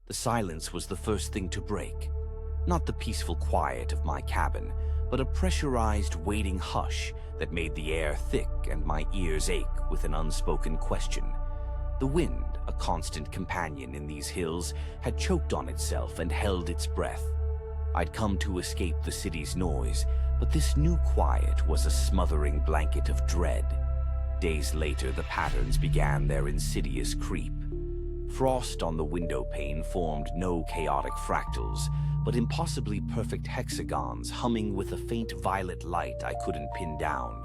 The silence was the first thing to break. Not the peaceful quiet of my cabin, but a pressurized, waiting hush that made the air thick and my ears ache with an unspoken question. The wind, a constant companion in these hills, had choked on itself and held its breath. I'd come to escape the city's noise, but this new quiet was a smothering blanket of dread. Days later, the patterns began their insidious creep. Frost on the window pane formed no chaotic fractals, but impossibly perfect hexagons humming with a faint violet light I couldn't pin down.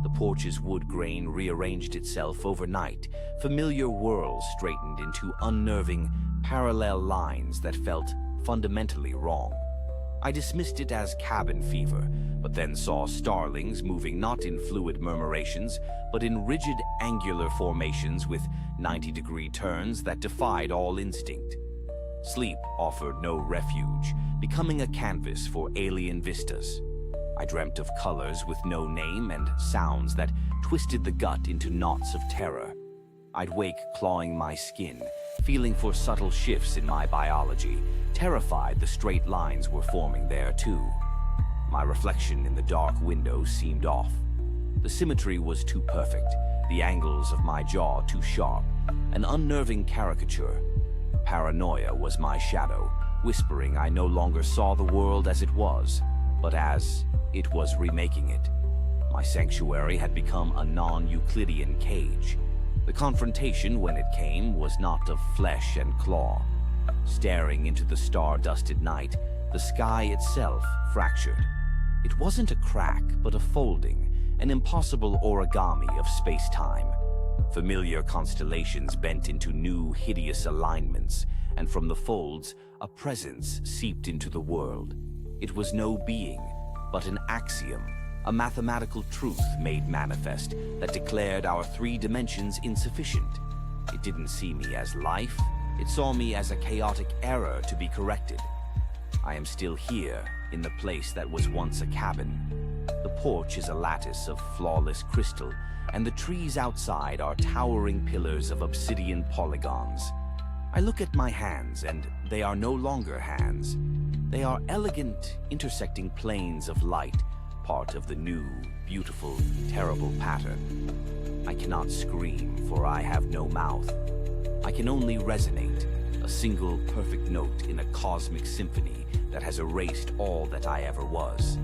The porch's wood grain rearranged itself overnight, familiar whorls straightened into unnerving, parallel lines that felt fundamentally wrong. I dismissed it as cabin fever, but then saw starlings moving not in fluid murmurations, but in rigid angular formations with 90-degree turns that defied all instinct. Sleep offered no refuge, becoming a canvas for alien vistas. I dreamt of colors with no name and sounds that twisted the gut into knots of terror. I'd wake clawing my skin, feeling for subtle shifts in my biology, terrified the straight lines were forming there too. My reflection in the dark window seemed off. The symmetry was too perfect, the angles of my jaw too sharp, an unnerving caricature. Paranoia was my shadow, whispering I no longer saw the world as it was, but as it was remaking it. My sanctuary had become a non-Euclidean cage. The confrontation, when it came, was not of flesh and claw. Staring into the star-dusted night, the sky itself fractured. It wasn't a crack, but a folding, an impossible origami of space-time. Familiar constellations bent into new, hideous alignments, and from the folds, a presence seeped into the world. It was no being, but an axiom, a mathematical truth made manifest that declared our 3 dimensions insufficient. It didn't see me as life, it saw me as a chaotic error to be corrected. I am still here, in the place that was once a cabin. The porch is a lattice of flawless crystal, and the trees outside are towering pillars of obsidian polygons. I look at my hands, and they are no longer hands. They are elegant, intersecting planes of light, part of the new, beautiful, terrible pattern. I cannot scream, for I have no mouth. I can only resonate, a single perfect note in a cosmic symphony that has erased all that I ever was.